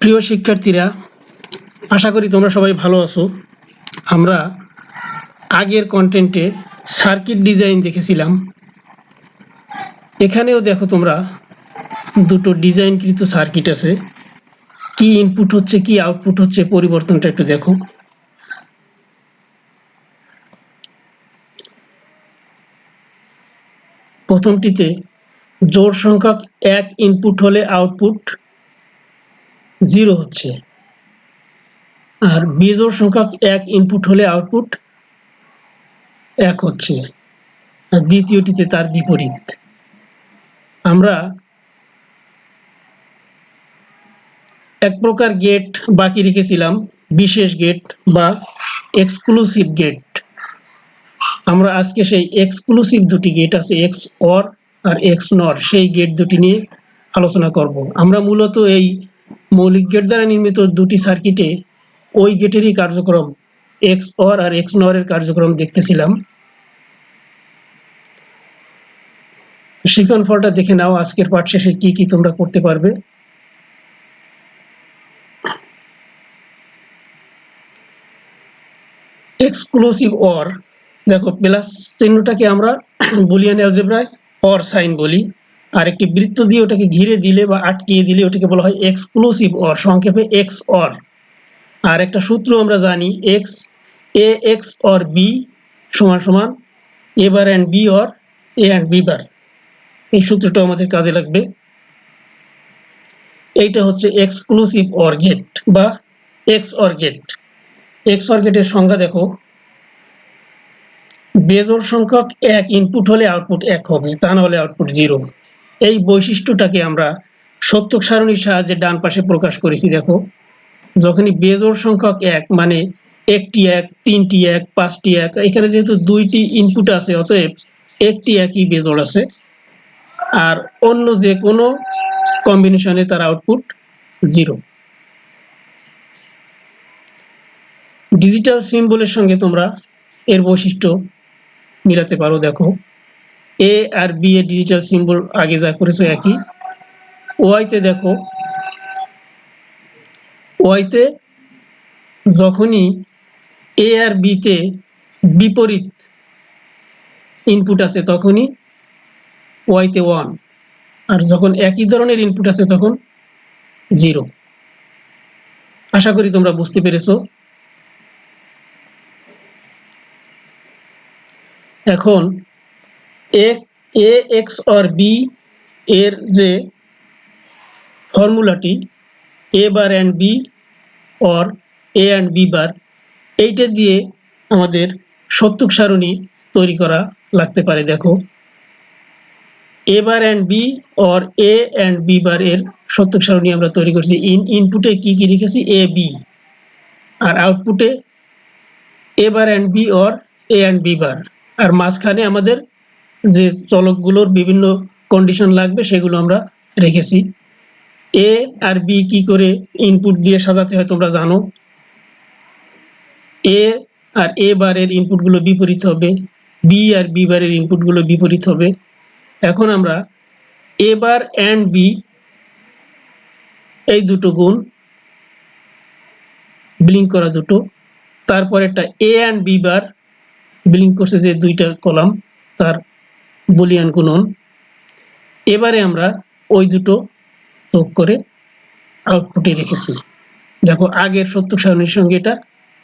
প্রিয় শিক্ষার্থীরা, আশা করি তোমরা সবাই ভালো আছো। আমরা আগের কন্টেন্টে সার্কিট ডিজাইন দেখেছিলাম। এখানেও দেখো তোমরা দুটো ডিজাইনকৃত সার্কিট আছে। কি ইনপুট হচ্ছে কি আউটপুট হচ্ছে পরিবর্তনটা একটু দেখো। প্রথমটিতে জোড় সংখ্যক 1 ইনপুট হলে আউটপুট 0 হচ্ছে, আর বিজোড় সংখ্যক 1 ইনপুট হলে আউটপুট 1 হচ্ছে, আর দ্বিতীয়টিতে তার বিপরীত। আমরা এক প্রকার গেট বাকি রেখেছিলাম, বিশেষ গেট বা এক্সক্লুসিভ গেট। আমরা আজকে সেই এক্সক্লুসিভ দুটি গেট আছে, এক্স অর আর এক্স নর, সেই গেট দুটি নিয়ে আলোচনা করব। আমরা মূলত এই মৌলিক গেট দ্বারা নির্মিত দুটি সার্কিটে ওই গেটেরই কার্যক্রম, এক্স অর আর এক্স নর এর কার্যক্রম দেখতেছিলাম। শিখন ফলটা দেখে নাও, আজকের পাঠ শেষে কি কি তোমরা করতে পারবে। এক্সক্লুসিভ অর, দেখো প্লাস চিহ্নটাকে আমরা বুলিয়ান অ্যালজেব্রায় অর সাইন বলি, আর একটি বৃত্ত দিয়ে ওটাকে ঘিরে দিলে বা আটকিয়ে দিলে ওটাকে বলা হয় এক্সক্লুসিভ অর, সংক্ষেপে এক্স অর। আর একটা সূত্র আমরা জানি, X A XOR B সমান সমান A bar and B or A and B bar. এই সূত্রটা আমাদের কাজে লাগবে। এইটা হচ্ছে এক্সক্লুসিভ অর গেট বা XOR gate. XOR গেটের সংজ্ঞা দেখো, বেজোড় সংখ্যক 1 ইনপুট হলে আউটপুট 1 হবে, তা না হলে আউটপুট 0। এই বৈশিষ্ট্যটাকে আমরা সত্যক সারণীর সাহায্যে ডান পাশে প্রকাশ করেছি। দেখো, যখনই বেজোড় সংখ্যক 1 মানে একটি 1, 3টি 1, 5টি 1, এখানে যেহেতু 2টি ইনপুট আছে অতএব একটি 1ই বেজোড় আছে, আর অন্য যে কোনো কম্বিনেশনে তার আউটপুট 0। ডিজিটাল সিম্বলের সঙ্গে তোমরা এর বৈশিষ্ট্য মিলাতে পারো। দেখো, এ আর বি এর ডিজিটাল সিম্বল আগে যা করেছো একই। ওয়াইতে দেখো, ওয়াইতে যখনই এ আর বিতে বিপরীত ইনপুট আছে তখনই ওয়াইতে 1, আর যখন একই ধরনের ইনপুট আছে তখন 0। আশা করি তোমরা বুঝতে পেরেছো। এখন এ এক্স অর বি এর যে ফর্মুলাটি, A bar and B or A and B bar, এইটা দিয়ে আমাদের সত্যক সারণী তৈরি করা লাগতে পারে। দেখো, A bar and B or A and B bar এর সত্যক সারণী আমরা তৈরি করছি। ইনপুটে কি কি রেখেছি, এ বি, আর আউটপুটে A bar and B or A and B bar, আর মাঝখানে আমাদের যে চলকগুলোর বিভিন্ন কন্ডিশন লাগবে সেগুলো আমরা রেখেছি। এ আর বি কি করে ইনপুট দিয়ে সাজাতে হয় তোমরা জানো। এ আর এ বারের ইনপুটগুলো বিপরীত হবে, বি আর বি বারের ইনপুটগুলো বিপরীত হবে। এখন আমরা এ বার অ্যান্ড বি এই দুটো গুণ, ব্লিঙ্ক করা দুটো, তারপর একটা এ অ্যান্ড বি বার ব্লিঙ্ক করছে যে দুইটা কলাম, তার বুলিয়ান গুণন। এবারে আমরা ওই দুটো যোগ করে আউটপুটে রেখেছি। দেখো, আগের সত্যক সারণীর সঙ্গে এটা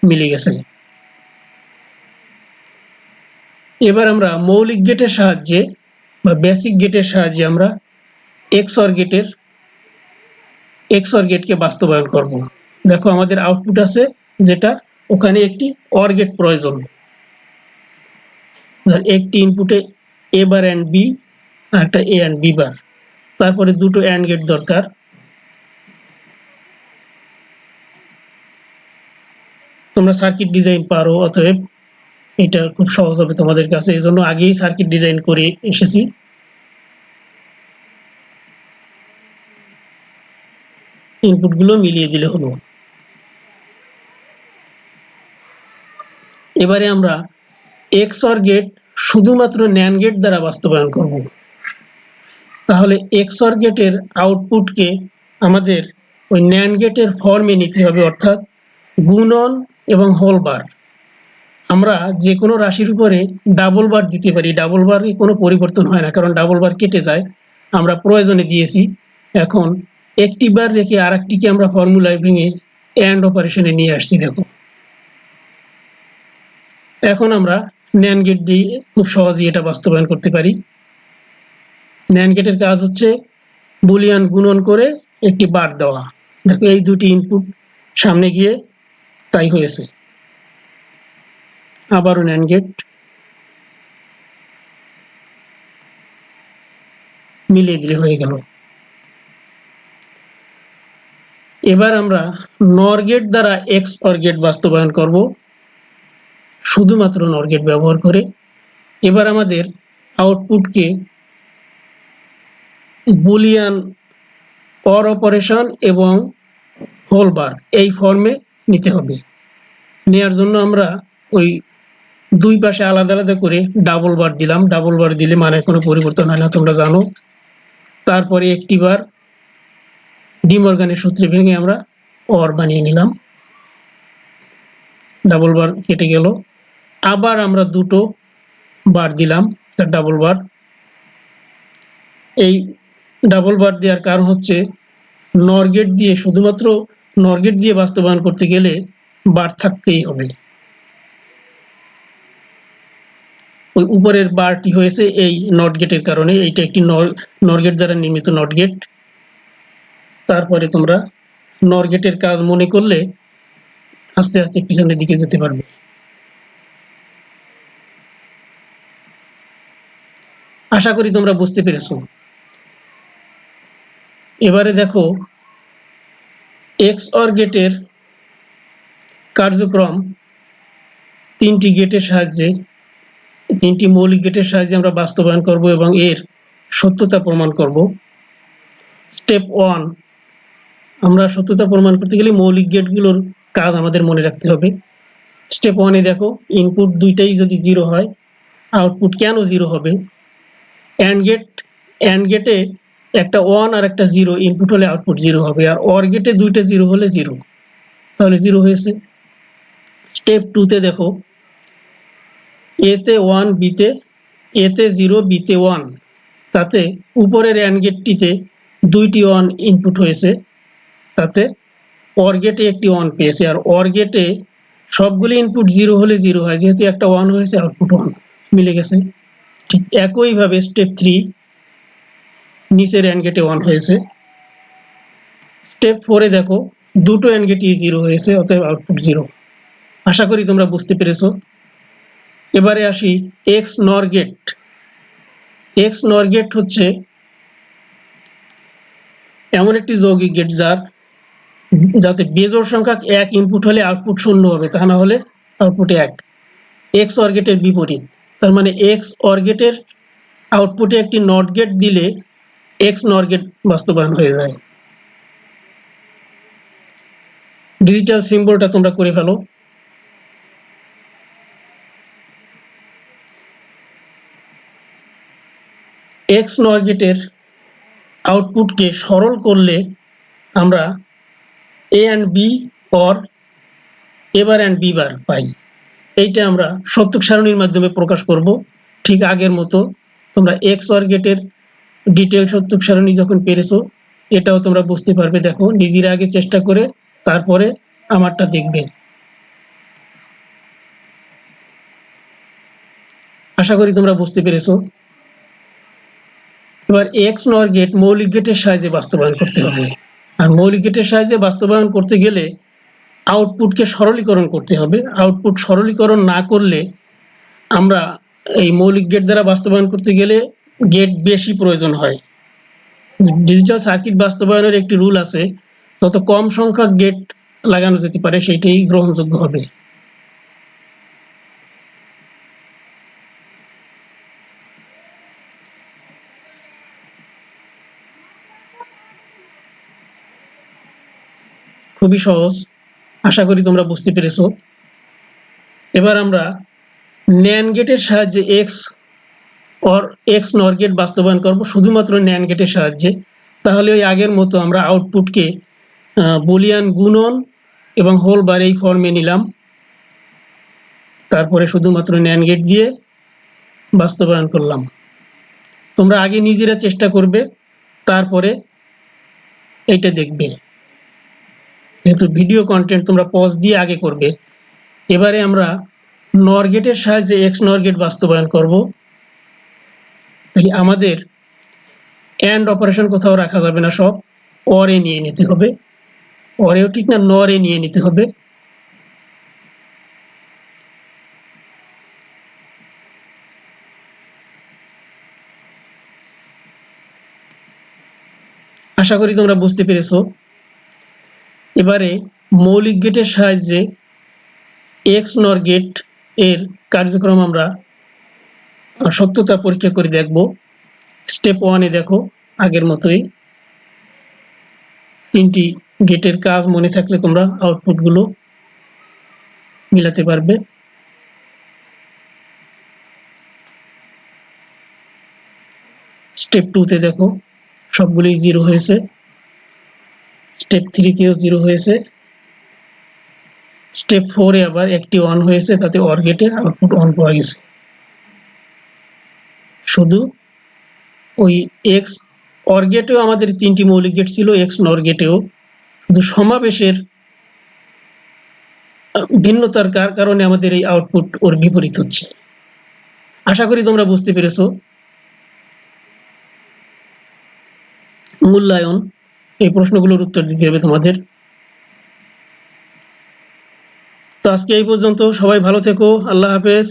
মিলে গেছে। এবার আমরা মৌলিক গেটের সাহায্যে বা বেসিক গেটের সাহায্যে আমরা এক্সঅর গেটকে বাস্তবায়ন করব। দেখো, আমাদের আউটপুট আছে যেটা, ওখানে একটি অর গেট প্রয়োজন। একটি ইনপুটে এ বার অ্যান্ড বি আর একটা এ অ্যান্ড বি বার, তারপরে দুটো অ্যান্ড গেট দরকার। তোমরা সার্কিট ডিজাইন পারো, অতএব এটা খুব সহজ হবে তোমাদের কাছে, এই জন্য আগেই সার্কিট ডিজাইন করে এসেছি। ইনপুটগুলো মিলিয়ে দিলে হলো। এবারে আমরা এক্সঅর গেট শুধুমাত্র ন্যান্ড গেট দ্বারা বাস্তবায়ন করব। তাহলে এক্সঅর গেটের আউটপুটকে আমাদের ওই ন্যান্ড গেটের ফর্মে নিতে হবে, অর্থাৎ গুণন এবং হোল বার। আমরা যে কোনো রাশির উপরে ডাবল বার দিতে পারি, ডাবল বারে কোনো পরিবর্তন হয় না, কারণ ডাবল বার কেটে যায়, আমরা প্রয়োজনে দিয়েছি। এখন একটি বার রেখে আরেকটিকে আমরা ফর্মুলায় ভেঙে অ্যান্ড অপারেশনে নিয়ে আসছি। দেখো, এখন আমরা ন্যান্ড গেট দিয়ে খুব সহজেই এটা বাস্তবায়ন করতে পারি। ন্যান্ড গেটের কাজ হচ্ছে বুলিয়ান গুণন করে একটি বার দেওয়া। দেখো, এই দুটি ইনপুট সামনে গিয়ে তাই হয়েছে। আবারও ন্যান্ড গেট মিলিয়ে দিলে হয়ে গেল। এবার আমরা নর গেট দ্বারা এক্স অর গেট বাস্তবায়ন করব, শুধুমাত্র নর গেট ব্যবহার করে। এবার আমাদের আউটপুটকে বুলিয়ান অর অপারেশন এবং হোল বার এই ফর্মে নিতে হবে। নেওয়ার জন্য আমরা ওই দুই পাশে আলাদা আলাদা করে ডাবল বার দিলাম। ডাবল বার দিলে মানের কোনো পরিবর্তন হয় না, তোমরা জানো। তারপরে একটি বার ডি মর্গানের সূত্রে ভেঙে আমরা অর বানিয়ে নিলাম। ডাবল বার কেটে গেল। আবার আমরা দুটো বার দিলাম, ডাবল বার। এই ডাবল বার দেওয়ার কারণ হচ্ছে নর গেট দিয়ে, শুধুমাত্র নর গেট দিয়ে বাস্তবায়ন করতে গেলে বার থাকতেই হবে। ওই উপরের বারটি হয়েছে এই নট গেটের কারণে। এইটা একটি নর গেট দ্বারা নির্মিত নট গেট। তারপরে তোমরা নর গেটের কাজ মনে করলে আস্তে আস্তে পিছনের দিকে যেতে পারবে। আশা করি তোমরা বুঝতে পেরেছো। এবারে দেখো, এক্স অর গেটের কার্যক্রম তিনটি গেটের সাহায্যে, তিনটি মৌলিক গেটের সাহায্যে আমরা বাস্তবায়ন করব এবং এর সত্যতা প্রমাণ করব। স্টেপ 1, আমরা সত্যতা প্রমাণ করতে গেলে মৌলিক গেটগুলোর কাজ আমাদের মনে রাখতে হবে। স্টেপ 1-এ দেখো, ইনপুট দুইটাই যদি 0 হয়, আউটপুট কেন 0 হবে? অ্যান্ড গেটে একটা 1 আর একটা 0 ইনপুট হলে আউটপুট 0 হবে, আর অর গেটে দুইটা 0 হলে 0, তাহলে 0 হয়েছে। স্টেপ 2-তে দেখো, এতে 1, বিতে, এতে 0, বিতে 1, তাতে উপরের অ্যান্ড গেটটিতে দুইটি 1 ইনপুট হয়েছে, তাতে অর গেটে একটি 1 পেয়েছে। আর অর গেটে সবগুলি ইনপুট 0 হলে 0 হয়, যেহেতু একটা 1 হয়েছে, আউটপুট 1 মিলে গেছে। ঠিক একইভাবে স্টেপ 3, নিচের অ্যান্ড গেটে 1 হয়েছে। স্টেপ 4-এ দেখো, দুটো অ্যান্ড গেটই 0 হয়েছে, অতএব আউটপুট 0। আশা করি তোমরা বুঝতে পেরেছো। এবারে আসি এক্স নর গেট। এক্স নর গেট হচ্ছে এমন একটি যৌগিক গেট যাতে বেজোড় সংখ্যক 1 ইনপুট হলে আউটপুট 0 হবে, তা না হলে আউটপুট 1। এক্স অর গেটের বিপরীত। তার মানে এক্স অর গেটের আউটপুটে একটি নট গেট দিলে এক্স নর গেট বাস্তবায়ন হয়ে যায়। ডিজিটাল সিম্বলটা তোমরা করে ফেলো। এক্স নর গেটের আউটপুটকে সরল করলে আমরা A and B or A bar and B bar পাই। এইটা আমরা সত্যক সারণীর মাধ্যমে প্রকাশ করব। ঠিক আগের মতো তোমরা এক্স অর গেটের ডিটেল সত্যক সারণী যখন পেরেছো, এটাও তোমরা বুঝতে পারবে। দেখো, নিজের আগে চেষ্টা করে তারপরে আমারটা দেখবে। আশা করি তোমরা বুঝতে পেরেছো। এবার এক্স নর গেট মৌলিক গেটের সাহায্যে বাস্তবায়ন করতে হবে, আর মৌলিক গেটের সাহায্যে বাস্তবায়ন করতে গেলে আউটপুটকে সরলীকরণ করতে হবে। আউটপুট সরলীকরণ না করলে আমরা এই মৌলিক গেট দ্বারা বাস্তবায়ন করতে গেলে গেট বেশি প্রয়োজন হয়। ডিজিটাল সার্কিট বাস্তবায়নের একটি রুল আছে, যত কম সংখ্যক গেট লাগানো যেতে পারে সেটাই গ্রহণযোগ্য হবে। খুবই সহজ, আশা করি তোমরা বুঝতে পেরেছো। এবার আমরা ন্যান্ড গেটের সাহায্যে এক্স নর গেট বাস্তবায়ন করব, শুধুমাত্র ন্যান্ড গেটের সাহায্যে। তাহলে ওই আগের মতো আমরা আউটপুটকে বুলিয়ান গুণন এবং হোল বার এই ফর্মে নিলাম, তারপরে শুধুমাত্র ন্যান্ড গেট দিয়ে বাস্তবায়ন করলাম। তোমরা আগে নিজেরা চেষ্টা করবে, তারপরে এইটা দেখবে, যেহেতু ভিডিও কন্টেন্ট তোমরা পজ দিয়ে আগে করবে। এবারে আমরা নর গেটের সাহায্যে এক্স নর গেট বাস্তবায়ন করব। তাহলে আমাদের অ্যান্ড অপারেশন কোথাও রাখা যাবে না, সব অরে নিয়ে নিতে হবে। অরেও ঠিক না, নরে নিয়ে নিতে হবে। আশা করি তোমরা বুঝতে পেরেছো। এবারে মৌলিক গেটের সাহায্যে এক্স নর গেট এর কার্যক্রম আমরা সত্যতা পরীক্ষা করে দেখব। স্টেপ 1-এ দেখো আগের মতোই 3টি গেটের কাজ মনে থাকলে তোমরা আউটপুটগুলো মিলাতে পারবে। স্টেপ 2-তে দেখো সবগুলোই 0 হয়েছে। স্টেপ 3-তেও 0 হয়েছে। স্টেপ 4-এ আবার একটি 1 হয়েছে, তাতে অর গেটের আউটপুট 1 পাওয়া গেছে। শুধু ওই এক্স অর গেটেও আমাদের 3টি মৌলিক গেট ছিল, এক্স নর গেটেও, শুধু সমাবেশের ভিন্নতার কারণে আমাদের এই আউটপুট ওর বিপরীত হচ্ছে। আশা করি তোমরা বুঝতে পেরেছো। মূল্যায়ন, এই প্রশ্নগুলোর উত্তর দিতে হবে তোমাদের। তো আজকে এই পর্যন্ত, সবাই ভালো থেকো, আল্লাহ হাফেজ।